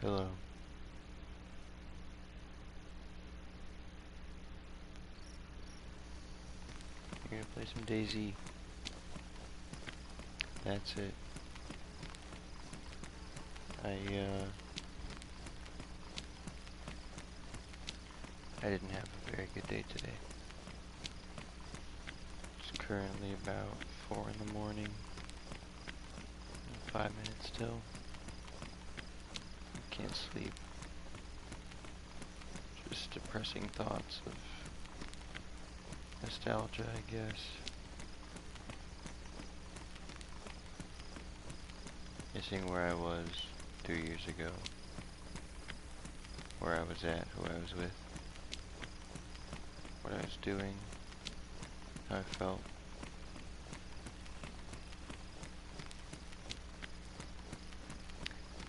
Hello. You're gonna play some DayZ. That's it. I didn't have a very good day today. It's currently about 4 in the morning. 5 minutes till. I can't sleep. Just depressing thoughts of nostalgia, I guess. Missing where I was 2 years ago. Where I was at, who I was with. What I was doing. How I felt.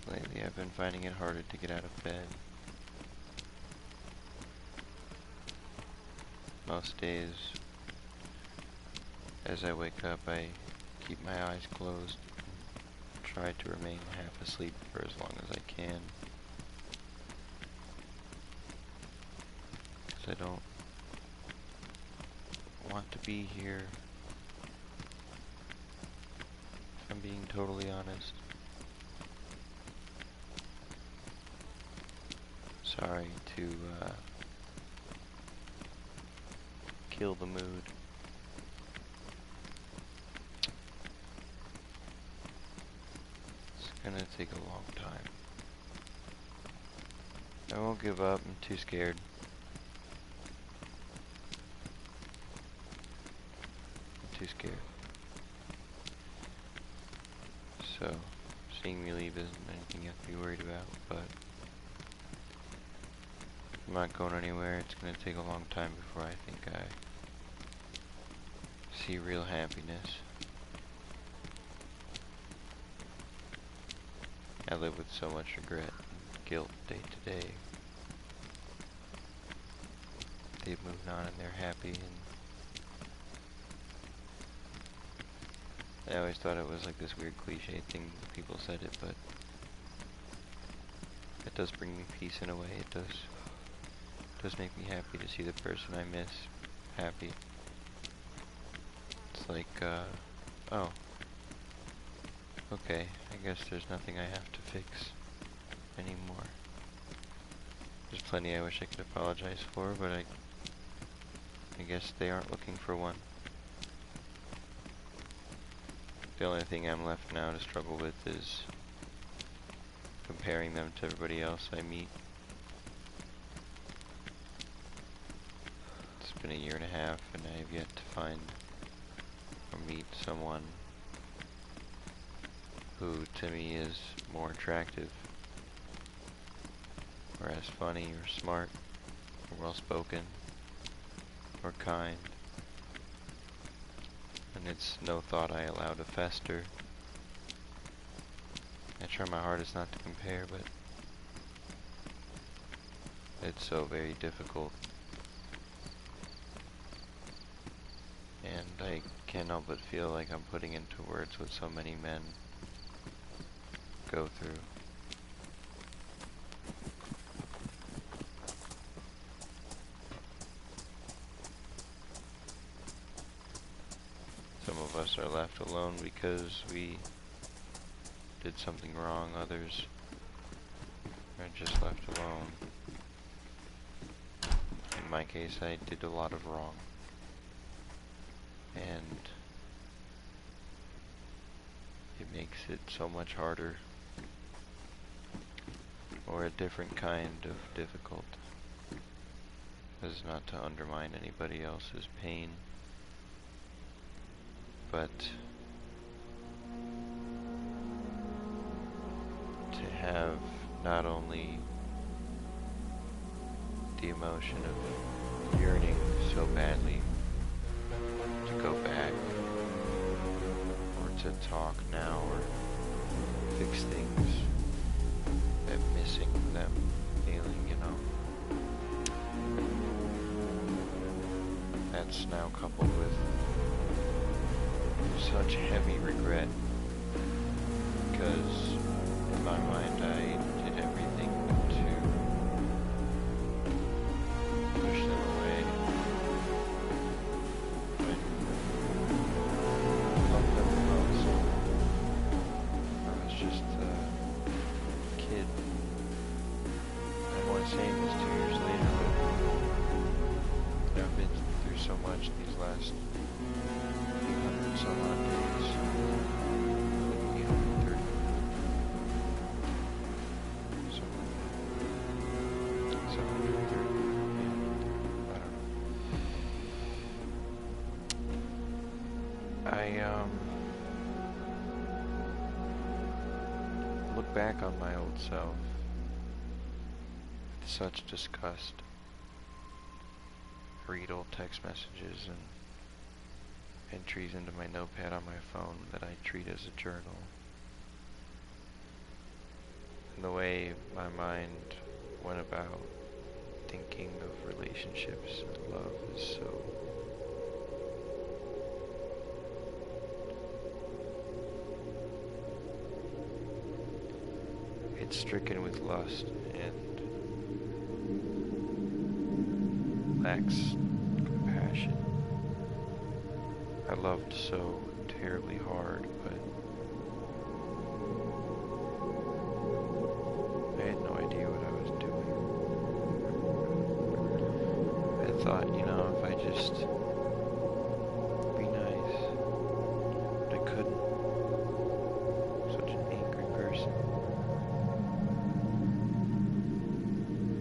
Lately I've been finding it harder to get out of bed. Most days, as I wake up, I keep my eyes closed and try to remain half asleep for as long as I can. Because I don't want to be here, if I'm being totally honest. Sorry to kill the mood. It's gonna take a long time. I won't give up, I'm too scared. I'm too scared. So, seeing me leave isn't anything you have to be worried about, but I'm not going anywhere. It's gonna take a long time before I think I see real happiness. I live with so much regret and guilt day to day. They've moved on and they're happy, and I always thought it was like this weird cliche thing that people said it, but it does bring me peace in a way. It does make me happy to see the person I miss happy. It's like, oh, okay, I guess there's nothing I have to fix anymore. There's plenty I wish I could apologize for, but I guess they aren't looking for one. The only thing I'm left now to struggle with is comparing them to everybody else I meet. It's been a year and a half and I have yet to find or meet someone who to me is more attractive, or as funny or smart or well spoken or kind. And it's no thought I allow to fester. I try my hardest not to compare, but it's so very difficult. And I can't help but feel like I'm putting into words what so many men go through. Some of us are left alone because we did something wrong. Others are just left alone. In my case, I did a lot of wrong. And it makes it so much harder, or a different kind of difficult. This is not to undermine anybody else's pain, but to have not only the emotion of yearning so badly to go back, or to talk now, or fix things, that missing them feeling, you know. That's now coupled with such heavy regret, because in my mind I did everything I look back on my old self with such disgust. I read old text messages and entries into my notepad on my phone that I treat as a journal. And the way my mind went about thinking of relationships and love is so it's stricken with lust and lacks compassion. I loved so terribly hard, but I had no idea what I was doing. I thought, you know, if I just be nice, but I couldn't. Such an angry person.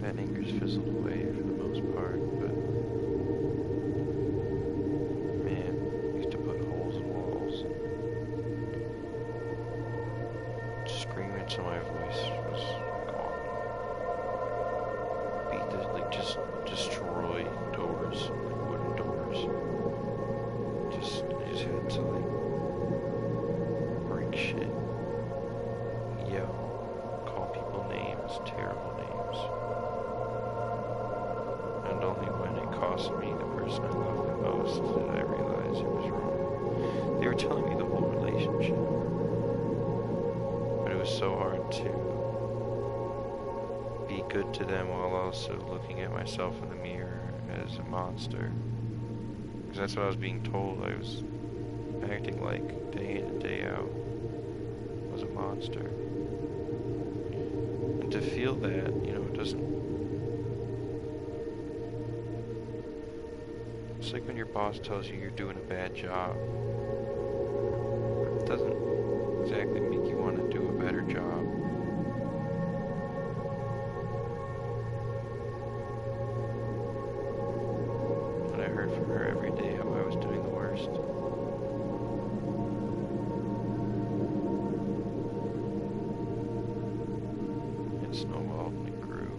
That anger's fizzled away for the most part, but man, I used to put holes in walls. Scream until my voice was gone. Beat this, like just destroy doors, like wooden doors. I just had to like break shit, yell, call people names, terrible names. And only when it cost me the person I loved the most did I realize it was wrong. They were telling me the whole relationship, but it was so hard to be good to them while also looking at myself in the mirror as a monster. Because that's what I was being told I was acting like day in and day out. I was a monster. And to feel that, you know, it doesn't... It's like when your boss tells you you're doing a bad job. It doesn't exactly make you want to do a better job. But I heard from her every day how I was doing the worst. It snowballed and it grew.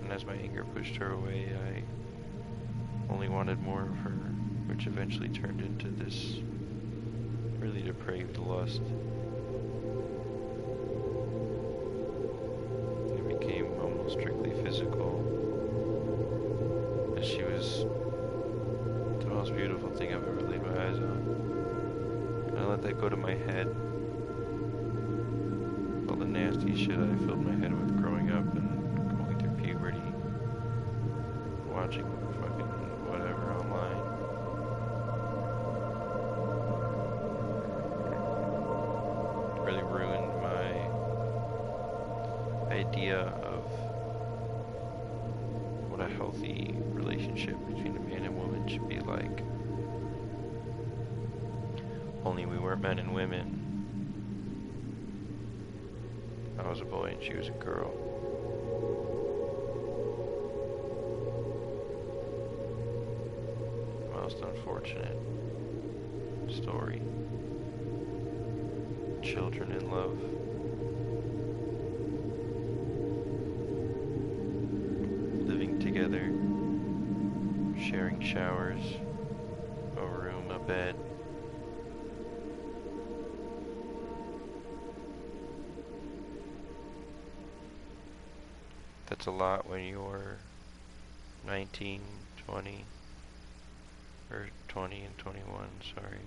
And as my anger pushed her away, I only wanted more of her, which eventually turned into this really depraved lust. It became almost strictly physical, as she was the most beautiful thing I've ever laid my eyes on. And I let that go to my head. All the nasty shit I filled my head with growing up and going through puberty, watching fucking whatever online. It really ruined my idea of what a healthy relationship between a man and woman should be like. Only we weren't men and women. I was a boy and she was a girl. Most unfortunate story. Children in love. Living together. Sharing showers. A room, a bed. That's a lot when you're 19, 20, or 20 and 21, sorry.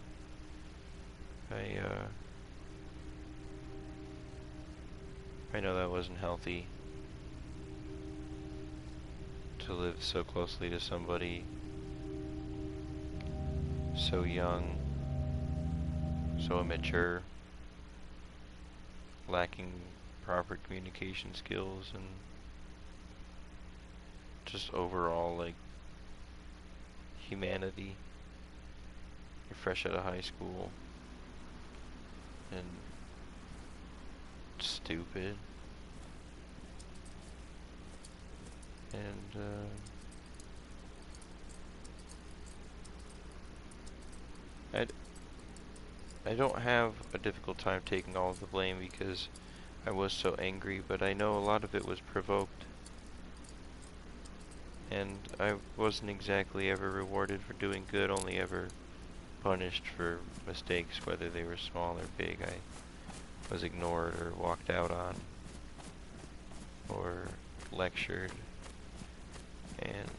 I know that wasn't healthy to live so closely to somebody so young, so immature, lacking proper communication skills and just overall, like, humanity. You're fresh out of high school and stupid and I, I don't have a difficult time taking all of the blame because I was so angry, but I know a lot of it was provoked. And I wasn't exactly ever rewarded for doing good, only ever punished for mistakes, whether they were small or big. I was ignored or walked out on or lectured, and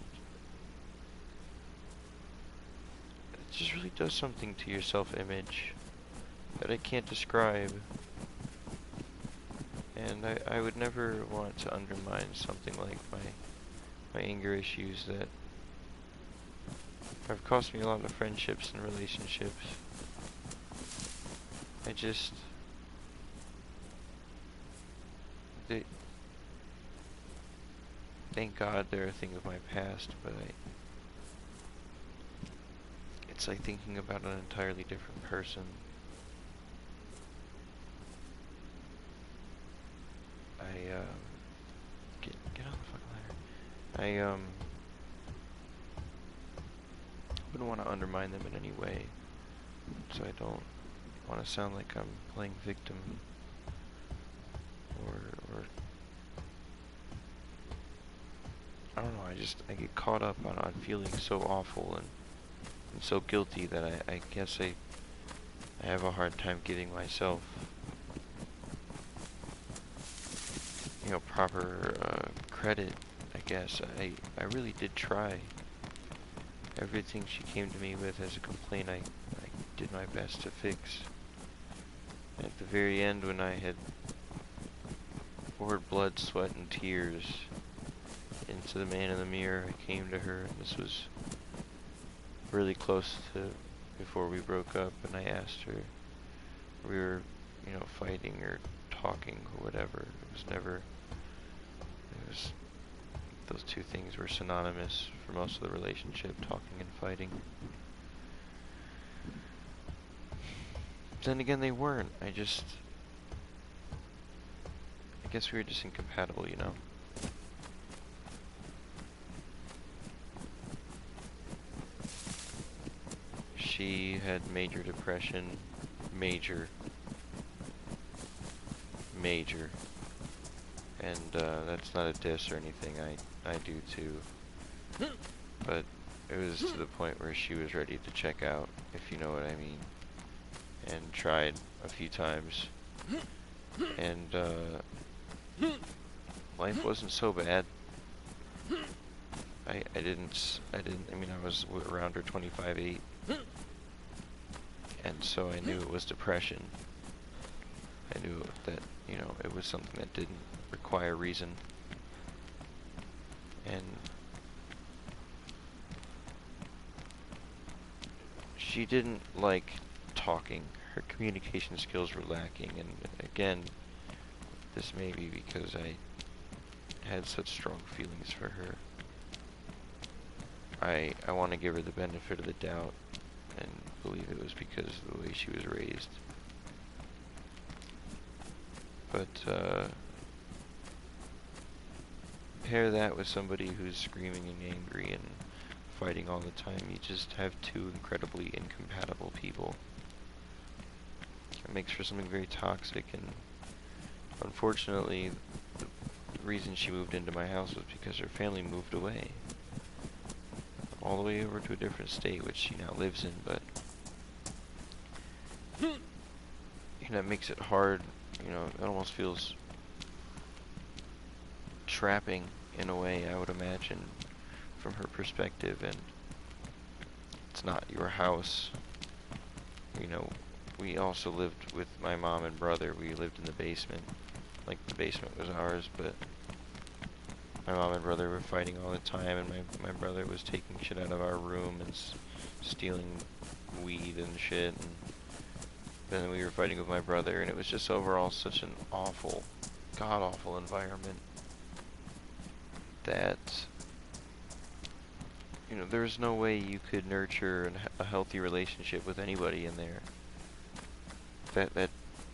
it just really does something to your self-image that I can't describe. And I would never want to undermine something like my anger issues that have cost me a lot of friendships and relationships. I just, they, thank God they're a thing of my past, but it's like thinking about an entirely different person. Get on the fucking ladder. Wouldn't want to undermine them in any way, so I don't want to sound like I'm playing victim or I don't know. I get caught up on feeling so awful and so guilty that I guess I have a hard time giving myself, you know, proper credit. I guess I really did try. Everything she came to me with as a complaint, I did my best to fix. At the very end, when I had poured blood, sweat, and tears into the man in the mirror, I came to her, and this was really close to before we broke up, and I asked her, we were, you know, fighting or talking or whatever. Those two things were synonymous for most of the relationship, talking and fighting. Then again, they weren't. I guess we were just incompatible, you know? She had major depression, major. And that's not a diss or anything, I do too. But it was to the point where she was ready to check out, if you know what I mean. And tried a few times. And life wasn't so bad. I mean, I was around her 25-8. And so I knew it was depression. I knew that, you know, it was something that didn't require reason. And she didn't like talking. Her communication skills were lacking, and again, this may be because I had such strong feelings for her. I want to give her the benefit of the doubt and believe it was because of the way she was raised. But pair that with somebody who's screaming and angry and fighting all the time, you just have two incredibly incompatible people. It makes for something very toxic, and unfortunately, the reason she moved into my house was because her family moved away. All the way over to a different state, which she now lives in, but you know, it makes it hard, you know, it almost feels trapping in a way, I would imagine, from her perspective, and it's not your house. You know, we also lived with my mom and brother. We lived in the basement, like the basement was ours, but my mom and brother were fighting all the time, and my brother was taking shit out of our room and stealing weed and shit, and then we were fighting with my brother, and it was just overall such an awful, god-awful environment that, you know, there's no way you could nurture a healthy relationship with anybody in there. That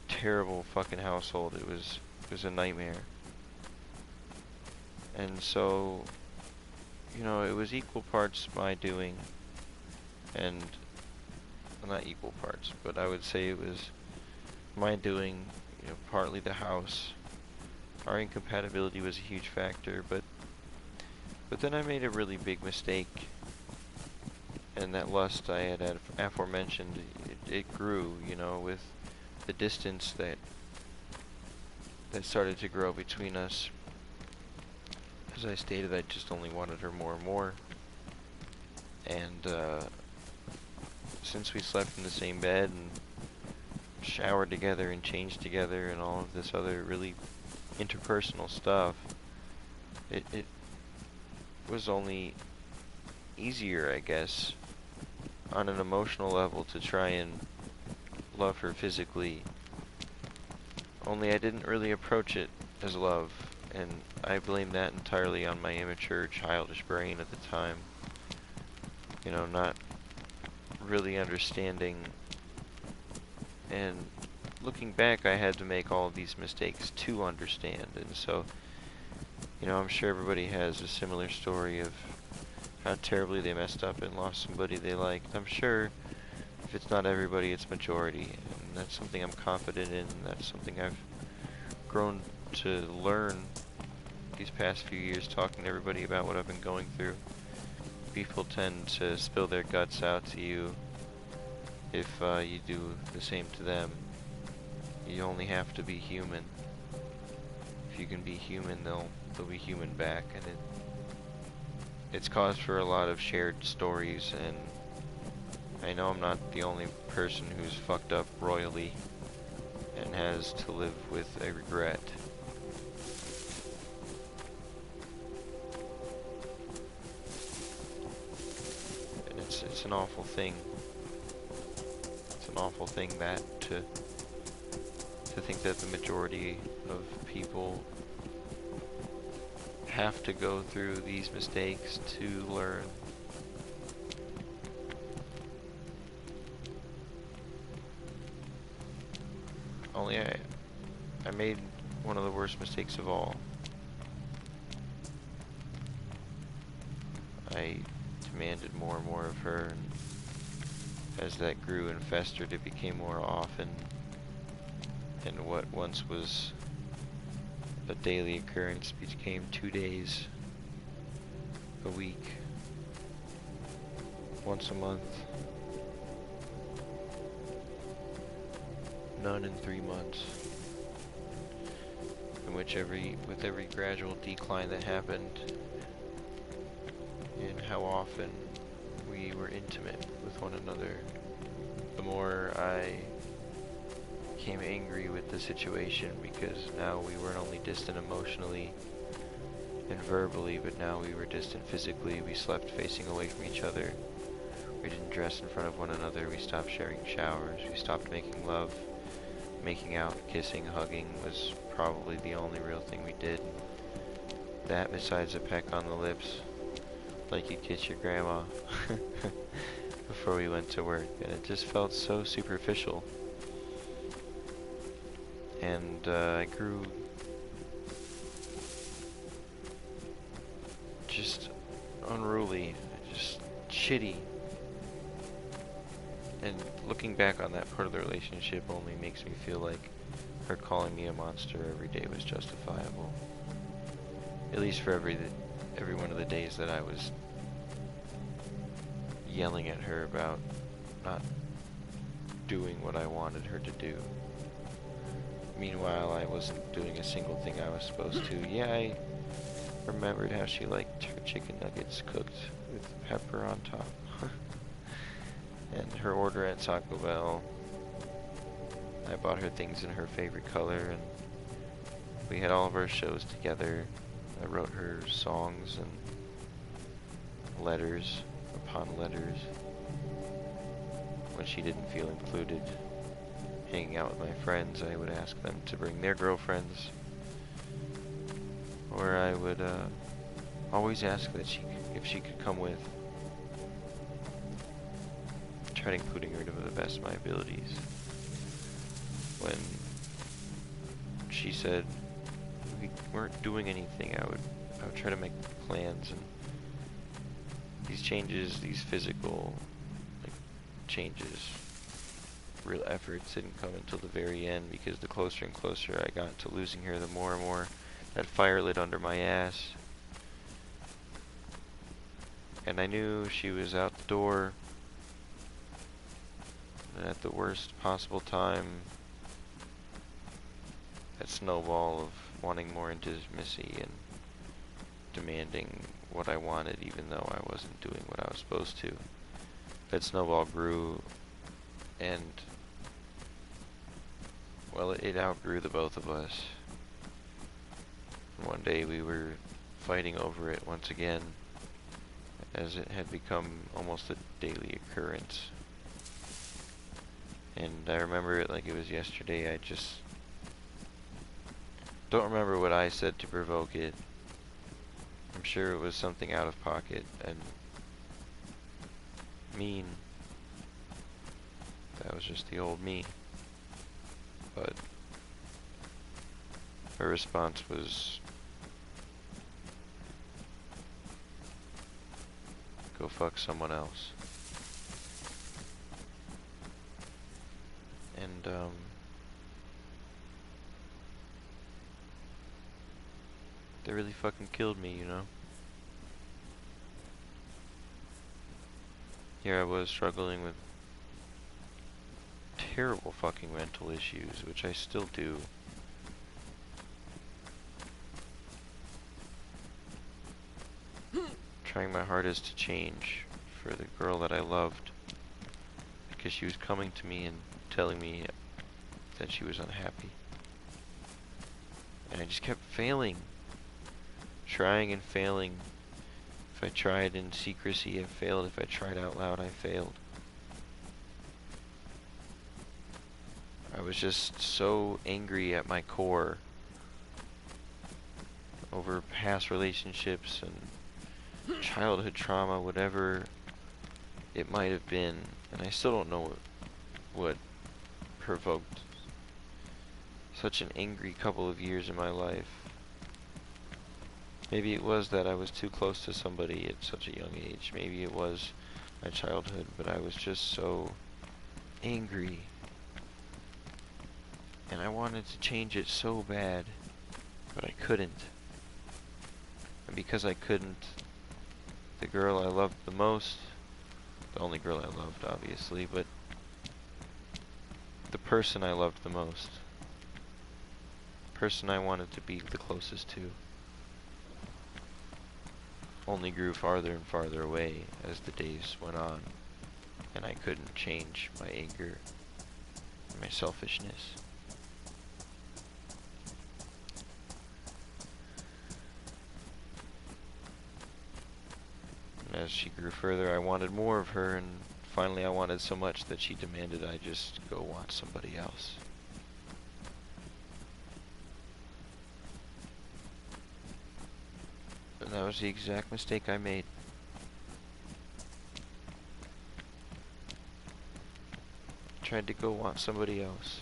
terrible fucking household, it was a nightmare. And so, you know, it was equal parts my doing and not equal parts, but I would say it was my doing, partly the house. Our incompatibility was a huge factor, but then I made a really big mistake, and that lust I had aforementioned, it grew, with the distance that started to grow between us. As I stated, I just only wanted her more and more, and since we slept in the same bed and showered together and changed together and all of this other really interpersonal stuff, it was only easier, I guess, on an emotional level to try and love her physically. Only I didn't really approach it as love, and I blame that entirely on my immature, childish brain at the time. Not really understanding, and looking back, I had to make all of these mistakes to understand, and so, I'm sure everybody has a similar story of how terribly they messed up and lost somebody they liked. I'm sure if it's not everybody, it's majority, and that's something I'm confident in, and that's something I've grown to learn these past few years talking to everybody about what I've been going through. People tend to spill their guts out to you if you do the same to them. You only have to be human. If you can be human, they'll be human back, and it's cause for a lot of shared stories, and I know I'm not the only person who's fucked up royally and has to live with a regret. And it's an awful thing. It's an awful thing that to think that the majority of people have to go through these mistakes to learn. Only I made one of the worst mistakes of all. I demanded more and more of her, and as that grew and festered, it became more often, and what once was a daily occurrence became 2 days, a week, once a month, none in 3 months, in which with every gradual decline that happened in how often we were intimate with one another, the more I became angry with the situation, because now we weren't only distant emotionally and verbally, but now we were distant physically. We slept facing away from each other. We didn't dress in front of one another. We stopped sharing showers. We stopped making love. Making out, kissing, hugging was probably the only real thing we did. That, besides a peck on the lips, like you'd kiss your grandma, before we went to work. And it just felt so superficial. And I grew just unruly, just shitty. And looking back on that part of the relationship only makes me feel like her calling me a monster every day was justifiable. At least for every one of the days that I was yelling at her about not doing what I wanted her to do. Meanwhile, I wasn't doing a single thing I was supposed to. Yeah, I remembered how she liked her chicken nuggets cooked with pepper on top. And her order at Taco Bell, I bought her things in her favorite color, and we had all of our shows together. I wrote her songs and letters upon letters when she didn't feel included. Hanging out with my friends, I would ask them to bring their girlfriends, or I would always ask that if she could come with. Tried including her to the best of my abilities. When she said we weren't doing anything, I would try to make plans, and these changes, these physical changes, real efforts didn't come until the very end, because the closer and closer I got to losing her, the more and more that fire lit under my ass. And I knew she was out the door, and at the worst possible time, that snowball of wanting more intimacy and demanding what I wanted even though I wasn't doing what I was supposed to. That snowball grew, and well, it outgrew the both of us. And one day we were fighting over it once again, as it had become almost a daily occurrence. And I remember it like it was yesterday. I just don't remember what I said to provoke it. I'm sure it was something out of pocket and mean. That was just the old me. But her response was, "Go fuck someone else." And they really fucking killed me, you know? Here I was struggling with terrible fucking mental issues, which I still do. Trying my hardest to change for the girl that I loved, because she was coming to me and telling me that she was unhappy. And I just kept failing. Trying and failing. If I tried in secrecy, I failed. If I tried out loud, I failed. I was just so angry at my core over past relationships and childhood trauma, whatever it might have been. And I still don't know what provoked such an angry couple of years in my life. Maybe it was that I was too close to somebody at such a young age. Maybe it was my childhood, but I was just so angry. And I wanted to change it so bad, but I couldn't. And because I couldn't, the girl I loved the most, the only girl I loved, obviously, but the person I loved the most, the person I wanted to be the closest to, only grew farther and farther away as the days went on, and I couldn't change my anger and my selfishness. And as she grew further, I wanted more of her, and finally I wanted so much that she demanded I just go want somebody else. And that was the exact mistake I made. Tried to go want somebody else.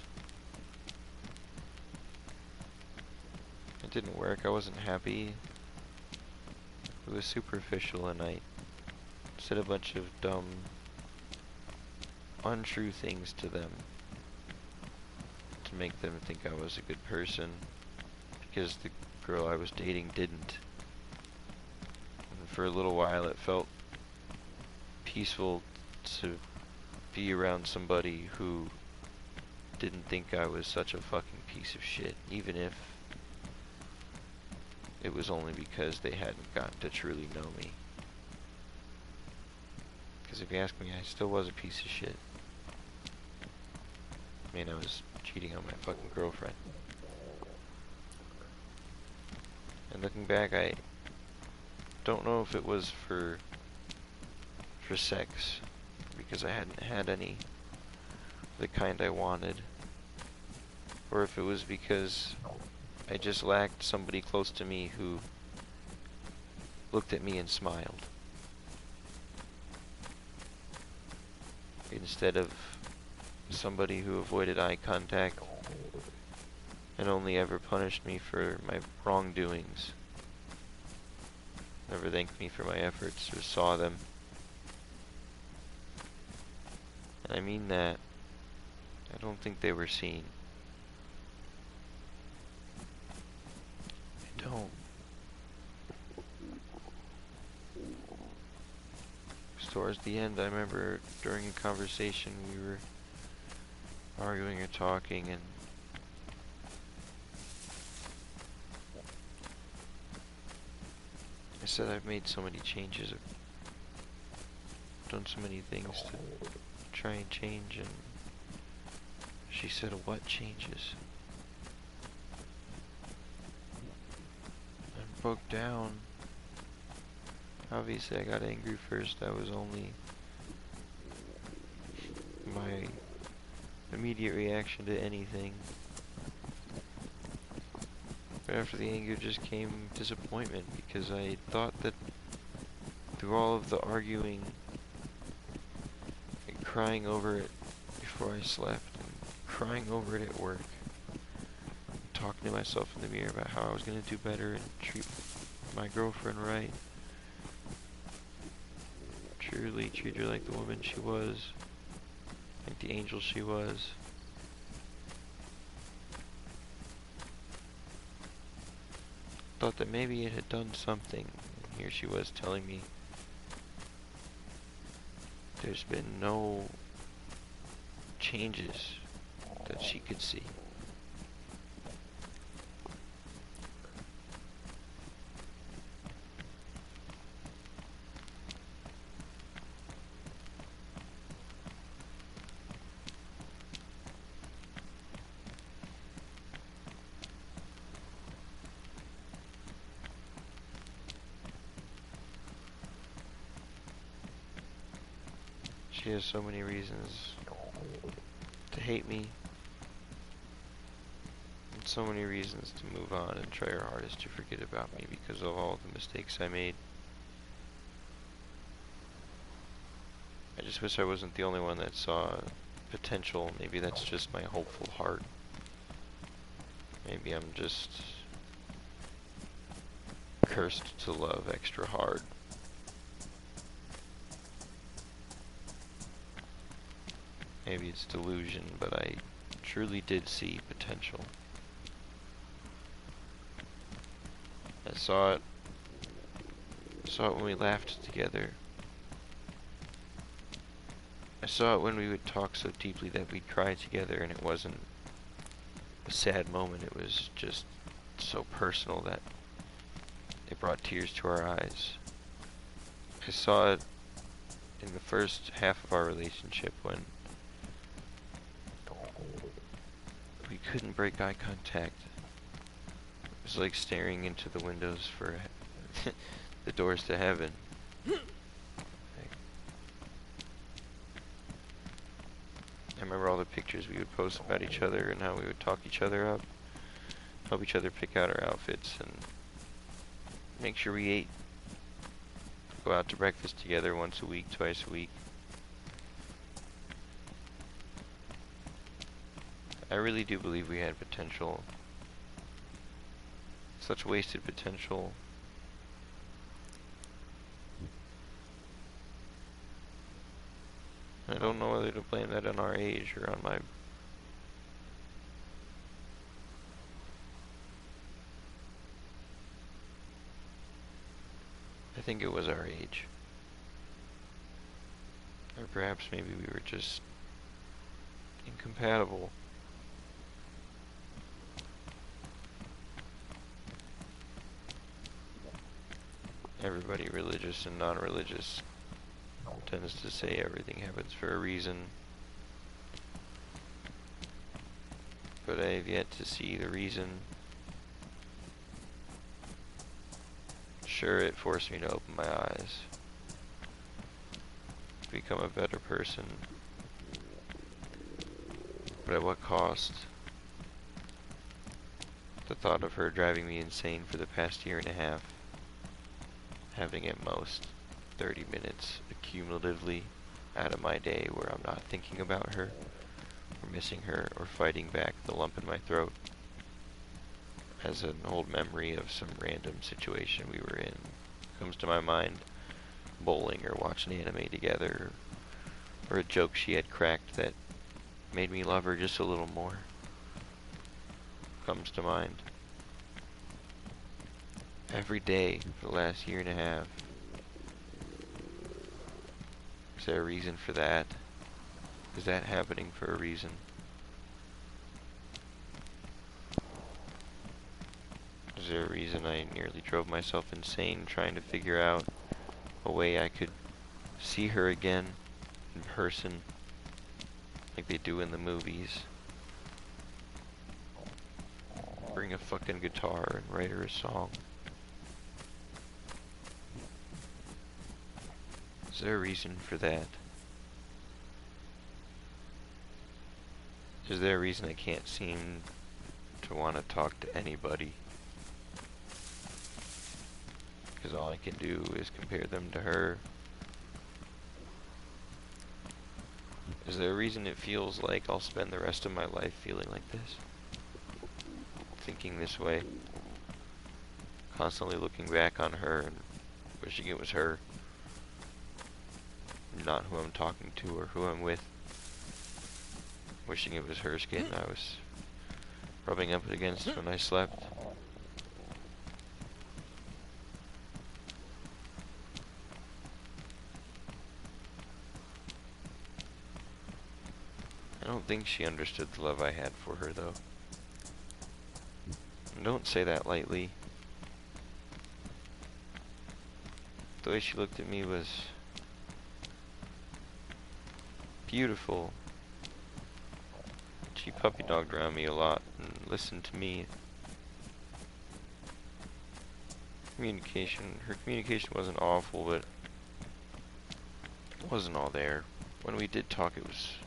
It didn't work. I wasn't happy. It was superficial, and I said a bunch of dumb, untrue things to them to make them think I was a good person, because the girl I was dating didn't. And for a little while it felt peaceful to be around somebody who didn't think I was such a fucking piece of shit, even if it was only because they hadn't gotten to truly know me. Because if you ask me, I still was a piece of shit. I mean, I was cheating on my fucking girlfriend. And looking back, I don't know if it was for sex, because I hadn't had any the kind I wanted, or if it was because I just lacked somebody close to me who looked at me and smiled, instead of somebody who avoided eye contact and only ever punished me for my wrongdoings, never thanked me for my efforts or saw them. And I mean that I don't think they were seen. I don't. Towards the end, I remember during a conversation we were arguing or talking, and I said I've made so many changes, I've done so many things to try and change, and she said, "What changes?" I broke down. Obviously, I got angry first. That was only my immediate reaction to anything. But after the anger just came disappointment, because I thought that through all of the arguing and crying over it before I slept, and crying over it at work, and talking to myself in the mirror about how I was going to do better and treat my girlfriend right, truly treat her like the woman she was, like the angel she was. Thought that maybe it had done something, and here she was telling me there's been no changes that she could see. She has so many reasons to hate me, and so many reasons to move on and try her hardest to forget about me because of all the mistakes I made. I just wish I wasn't the only one that saw potential. Maybe that's just my hopeful heart. Maybe I'm just cursed to love extra hard. Maybe it's delusion, but I truly did see potential. I saw it when we laughed together. I saw it when we would talk so deeply that we'd cry together, and it wasn't a sad moment, it was just so personal that it brought tears to our eyes. I saw it in the first half of our relationship when we couldn't break eye contact. It was like staring into the windows for the doors to heaven. I remember all the pictures we would post about each other and how we would talk each other up, help each other pick out our outfits, and make sure we ate. Go out to breakfast together once a week, twice a week. I really do believe we had potential. Such wasted potential. I don't know whether to blame that on our age or on my... I think it was our age. Or perhaps maybe we were just incompatible. Everybody religious and non-religious tends to say everything happens for a reason. But I have yet to see the reason. Sure, it forced me to open my eyes, become a better person. But at what cost? The thought of her driving me insane for the past year and a half, having at most 30 minutes cumulatively out of my day where I'm not thinking about her, or missing her, or fighting back the lump in my throat, as an old memory of some random situation we were in comes to my mind, bowling or watching anime together, or a joke she had cracked that made me love her just a little more comes to mind. Every day for the last year and a half. Is there a reason for that? Is that happening for a reason? Is there a reason I nearly drove myself insane trying to figure out a way I could see her again in person like they do in the movies? Bring a fucking guitar and write her a song. Is there a reason for that? Is there a reason I can't seem to want to talk to anybody? Because all I can do is compare them to her. Is there a reason it feels like I'll spend the rest of my life feeling like this? Thinking this way. Constantly looking back on her and wishing it was her. Not who I'm talking to or who I'm with. Wishing it was her skin I was rubbing up against when I slept. I don't think she understood the love I had for her, though. And don't say that lightly. The way she looked at me was beautiful. She puppy dogged around me a lot and listened to me. Her communication wasn't awful, but it wasn't all there. When we did talk, it was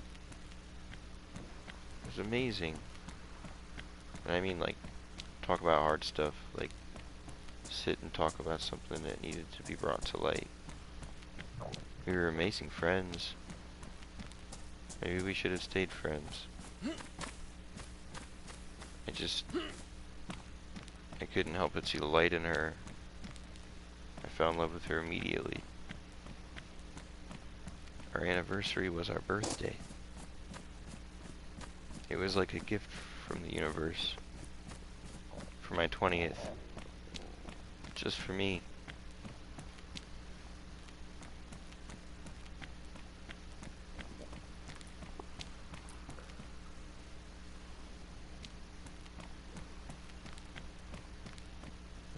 amazing. And I mean, like, talk about hard stuff, like sit and talk about something that needed to be brought to light. We were amazing friends. Maybe we should have stayed friends. I couldn't help but see the light in her. I fell in love with her immediately. Our anniversary was our birthday. It was like a gift from the universe. For my 20th. Just for me.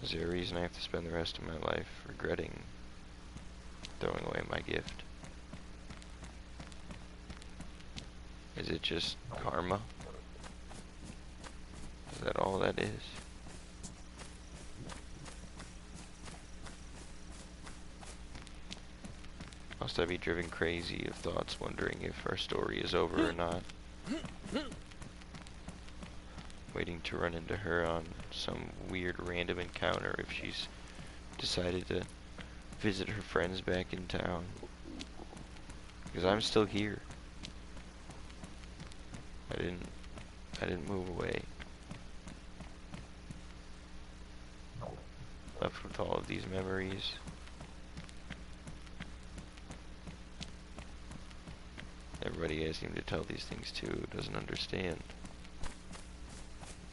Is there a reason I have to spend the rest of my life regretting throwing away my gift? Is it just karma? Is that all that is? Must I be driven crazy of thoughts wondering if our story is over or not? Waiting to run into her on some weird random encounter if she's decided to visit her friends back in town. Because I'm still here. I didn't move away. Left with all of these memories. Everybody I seem to tell these things to doesn't understand.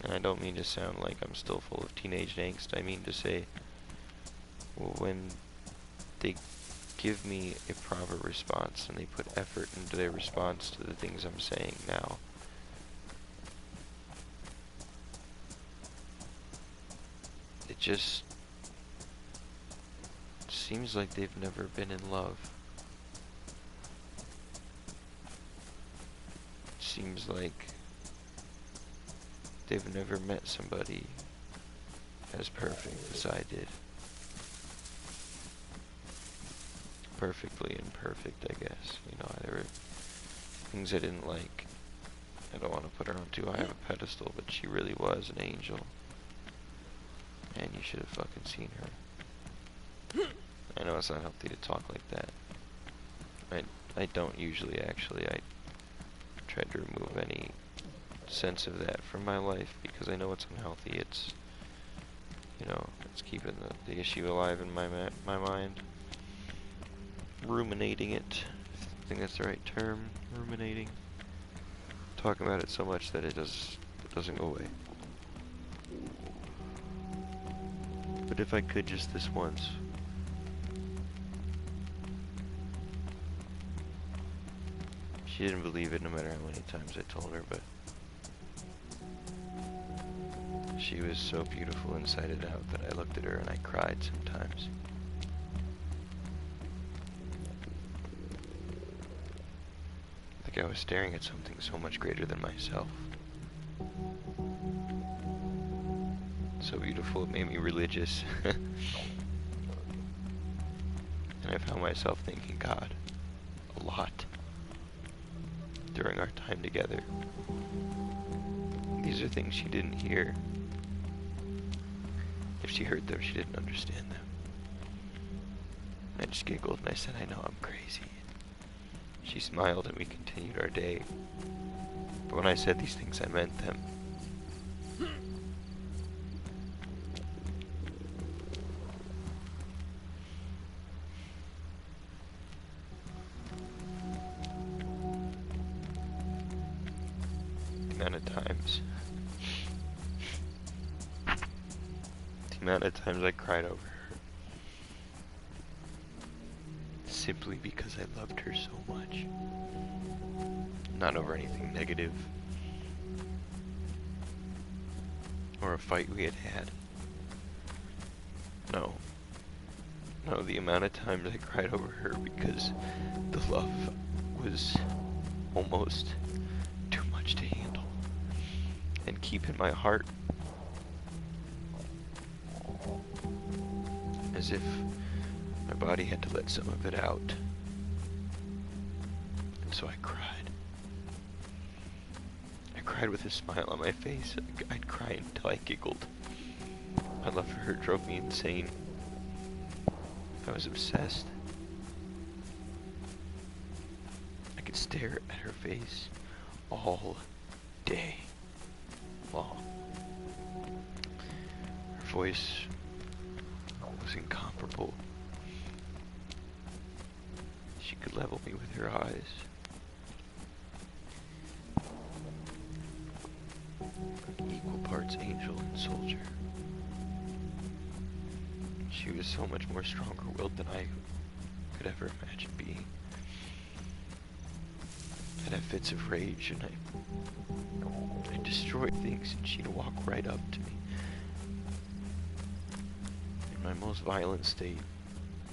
And I don't mean to sound like I'm still full of teenage angst. I mean to say, well, when they give me a proper response and they put effort into their response to the things I'm saying now, it just seems like they've never been in love. It seems like they've never met somebody as perfect as I did. Perfectly imperfect, I guess. You know, there were things I didn't like. I don't want to put her on too high of a pedestal, but she really was an angel. And you should have fucking seen her. I know it's not healthy to talk like that. I don't usually, actually. I tried to remove any sense of that from my life because I know it's unhealthy. It's, you know, it's keeping the issue alive in my mind. Ruminating it. I think that's the right term. Ruminating. talking about it so much that it doesn't go away. But if I could just this once. She didn't believe it no matter how many times I told her, but she was so beautiful inside and out that I looked at her and I cried sometimes. Like I was staring at something so much greater than myself. So beautiful, it made me religious. And I found myself thanking God a lot during our time together. These are things she didn't hear. If she heard them, she didn't understand them. I just giggled and I said, I know I'm crazy. She smiled and we continued our day. But when I said these things, I meant them. The amount of times I cried over her, simply because I loved her so much. Not over anything negative, or a fight we had had. No, the amount of times I cried over her because the love was almost too much to handle and keep in my heart. As if my body had to let some of it out. And so I cried. I cried with a smile on my face. I'd cry until I giggled. My love for her drove me insane. I was obsessed. I could stare at her face all day long. Her voice was incomparable. She could level me with her eyes. Equal parts angel and soldier. She was so much more stronger-willed than I could ever imagine being. I'd have fits of rage and I'd destroy things and she'd walk right up to me. In my most violent state,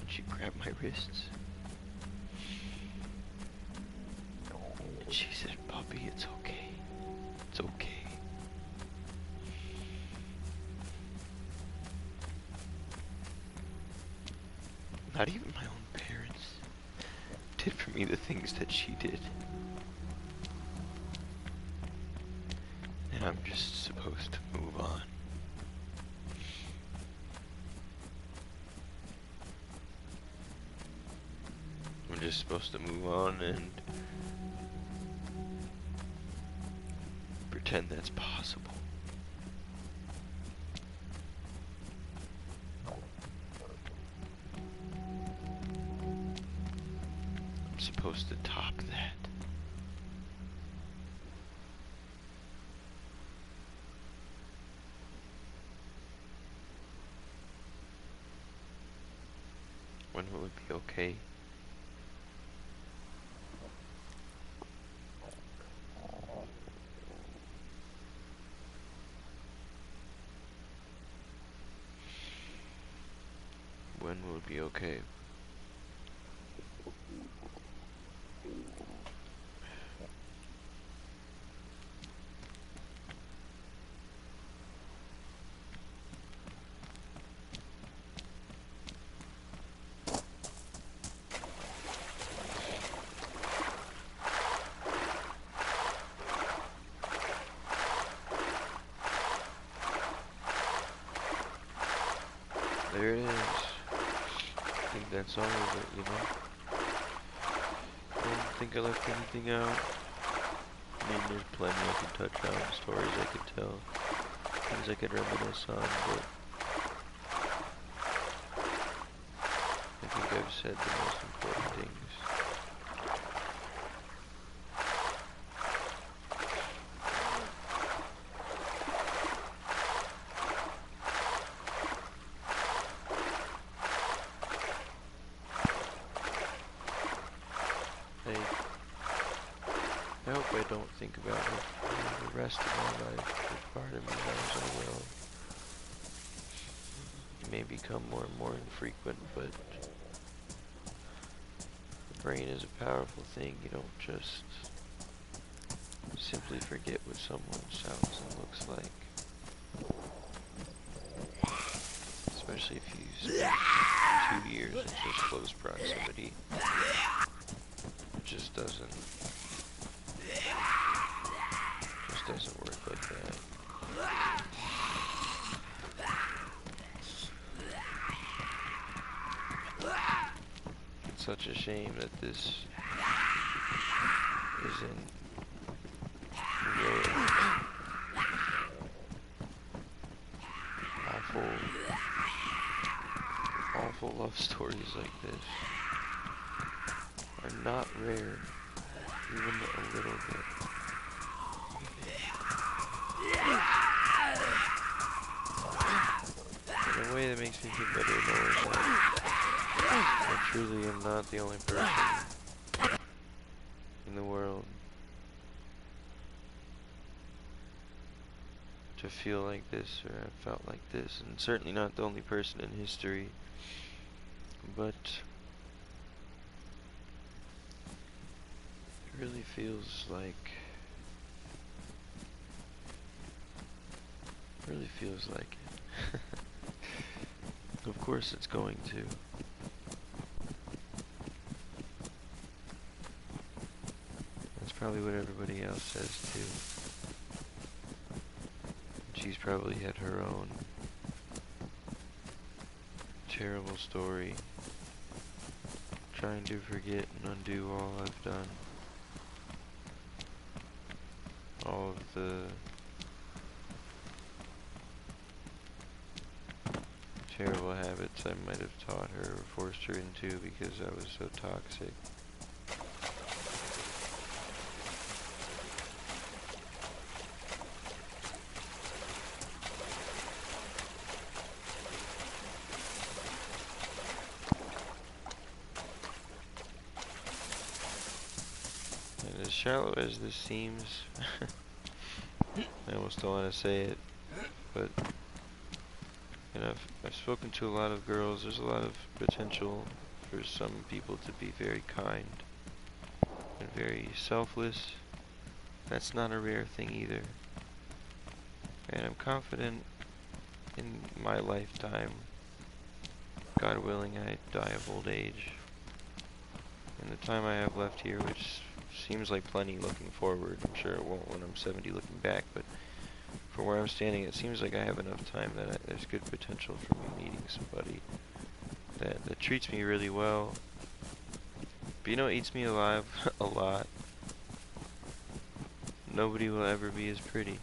and she'd grab my wrists. And she said, "Puppy, it's okay. It's okay." Not even my own parents did for me the things that she did. And I'm just supposed to move on. I'm just supposed to move on and pretend that's possible. I'm supposed to top that. When will it be okay? When will it be okay? There it is. I think that's all of it, you know? I don't think I left anything out. I mean, there's plenty I could touch on, stories I could tell, things I could reminisce on, but I think I've said the most important things. I don't think about it for the rest of my life. But part of me knows I will. It may become more and more infrequent, but the brain is a powerful thing. You don't just simply forget what someone sounds and looks like. Especially if you spend 2 years in such close proximity. It just doesn't work like that. It's such a shame that this isn't real. Awful love stories like this are not rare, even a little bit. In a way that makes me feel better knowing that I truly am not the only person in the world to feel like this or have felt like this, and certainly not the only person in history, but it really feels like it. Of course it's going to. That's probably what everybody else says too. She's probably had her own terrible story, trying to forget and undo all I've done. All of the terrible habits I might have taught her or forced her into because I was so toxic. And as shallow as this seems, I almost don't want to say it, but I've spoken to a lot of girls. There's a lot of potential for some people to be very kind and very selfless. That's not a rare thing either. And I'm confident in my lifetime, God willing, I die of old age. And the time I have left here, which seems like plenty looking forward. I'm sure it won't when I'm 70 looking back, but from where I'm standing, it seems like I have enough time that there's good potential for me meeting somebody that treats me really well. But you know what eats me alive a lot? Nobody will ever be as pretty.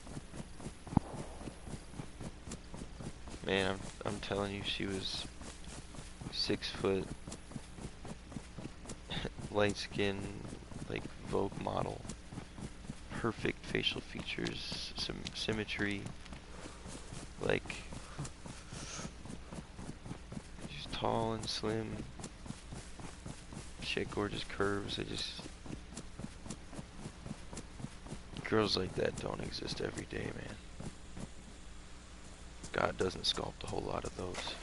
Man, I'm telling you, she was 6 foot, light skin, like Vogue model. Perfect facial features, some symmetry, like she's tall and slim. She had gorgeous curves. Girls like that don't exist every day, man. God doesn't sculpt a whole lot of those.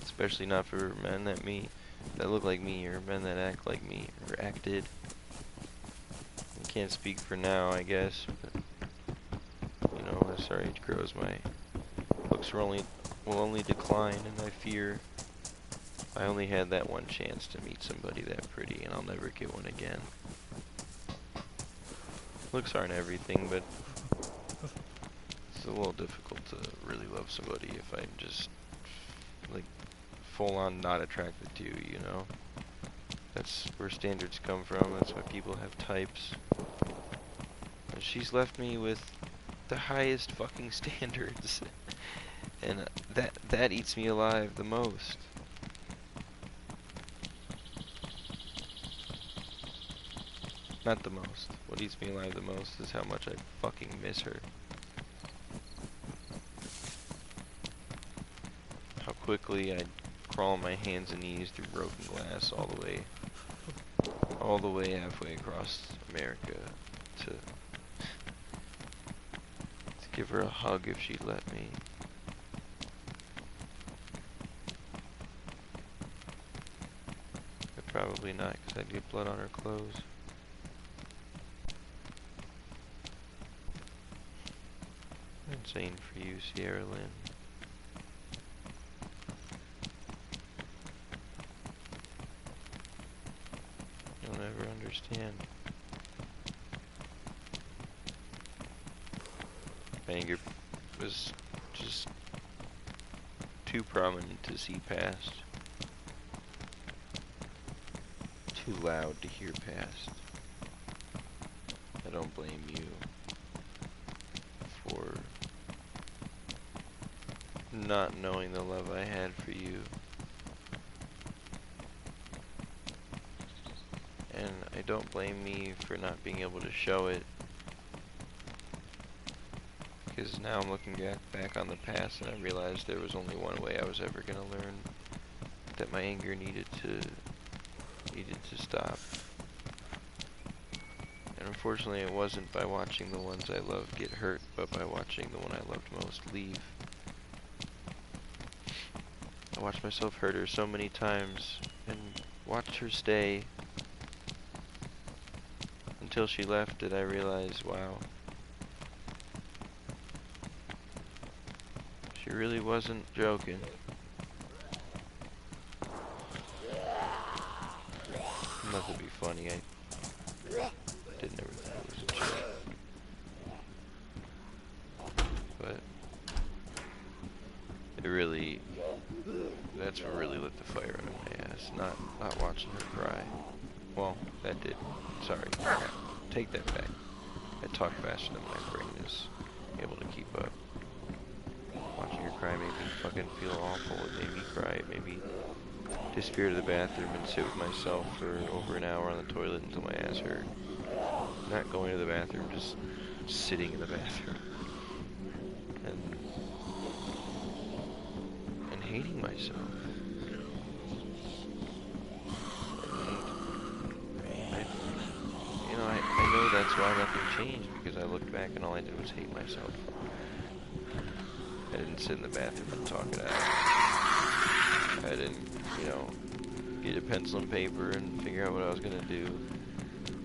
Especially not for men that look like me, or men that act like me, or acted. I can't speak for now, I guess, but you know, as our age grows, my looks will only decline, and I fear I only had that one chance to meet somebody that pretty, and I'll never get one again. Looks aren't everything, but it's a little difficult to really love somebody if I'm just, like, full-on not attracted to you, you know? That's where standards come from. That's why people have types. And she's left me with the highest fucking standards. And that eats me alive the most. Not the most. What eats me alive the most is how much I fucking miss her. How quickly I'd crawl on my hands and knees through broken glass all the way all the way halfway across America to give her a hug if she'd let me. But probably not, because I'd get blood on her clothes. Insane for you, Sierra Lynn. You'll never understand. My anger was just too prominent to see past. Too loud to hear past. I don't blame you for not knowing the love I had for you. And I don't blame me for not being able to show it. Because now I'm looking back on the past and I realized there was only one way I was ever going to learn that my anger needed to stop. And unfortunately it wasn't by watching the ones I loved get hurt, but by watching the one I loved most leave. I watched myself hurt her so many times and watched her stay until she left. Did I realize, wow, she really wasn't joking. Not to be funny, I didn't ever think it was a joke. But it really, that's what really lit the fire under my ass. Not watching her cry. Well, that did. Sorry. Take that back. I talk faster than my brain is able to keep up. Watching her cry made me fucking feel awful. It made me cry. It made me disappear to the bathroom and sit with myself for over an hour on the toilet until my ass hurt. Not going to the bathroom, just sitting in the bathroom. And hating myself. I know that's why nothing changed, because I looked back and all I did was hate myself. I didn't sit in the bathroom and talk it out. I didn't, get a pencil and paper and figure out what I was going to do.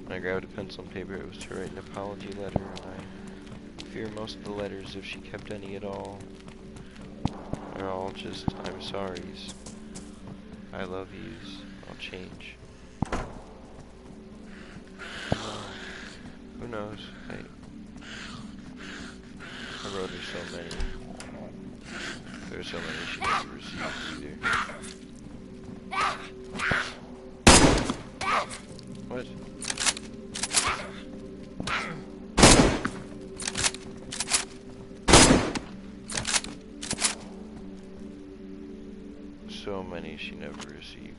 When I grabbed a pencil and paper, it was to write an apology letter, and I fear most of the letters, if she kept any at all, are all just, I'm sorry's. I love yous. I'll change. Who knows? I wrote her so many. There are so many she never received either. What? So many she never received.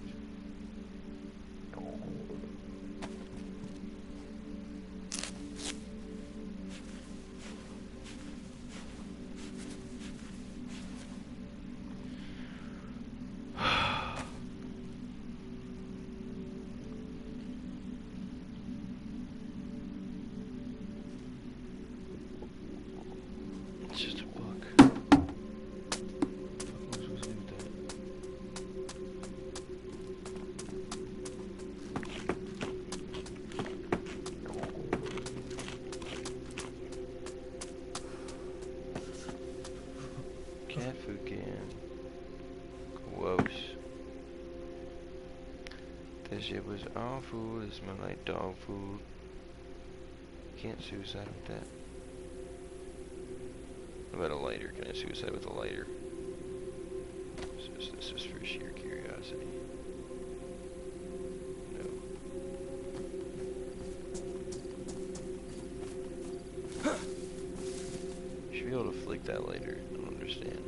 It's just a book. What was I supposed to do with that? Cat food can. Gross. That shit was awful. It smelled like dog food. Can't suicide with that. What about a lighter? Can I suicide with a lighter? This is for sheer curiosity. No. You should be able to flick that lighter. I don't understand.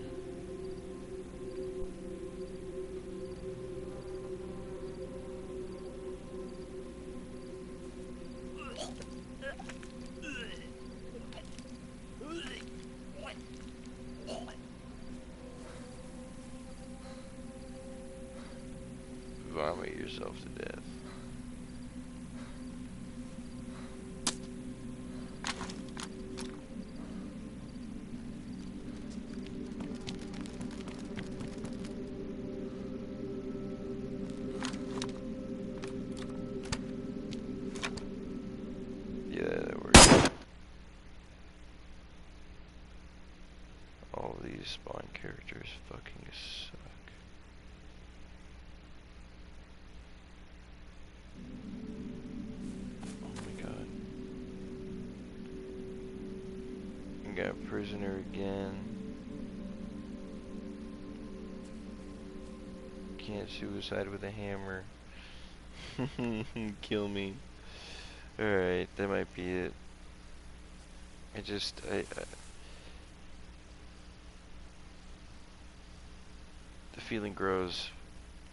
Vomit yourself to death. these spawn characters fucking suck. Oh my god. We got a prisoner again. Can't suicide with a hammer. Kill me. Alright, that might be it. The feeling grows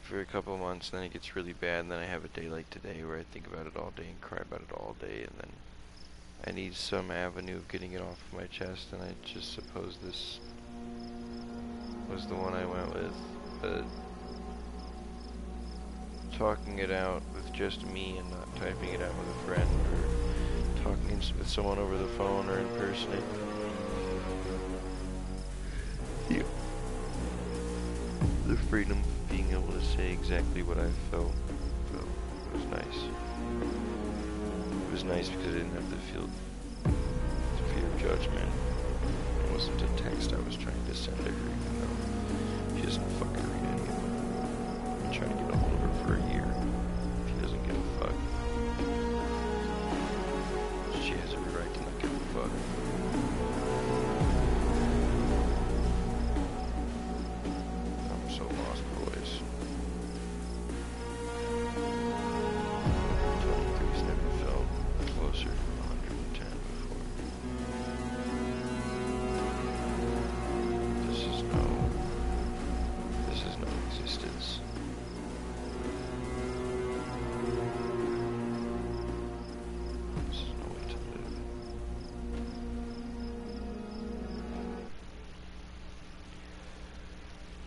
for a couple of months, and then it gets really bad, and then I have a day like today where I think about it all day and cry about it all day, and then I need some avenue of getting it off my chest, and I just suppose this was the one I went with. But talking it out with just me and not typing it out with a friend or talking with someone over the phone or in person, the freedom of being able to say exactly what I felt was nice. It was nice because I didn't have to feel the fear of judgment. It wasn't a text I was trying to send to her, even though she doesn't fucking read anything. I've been trying to get a hold of her for a year.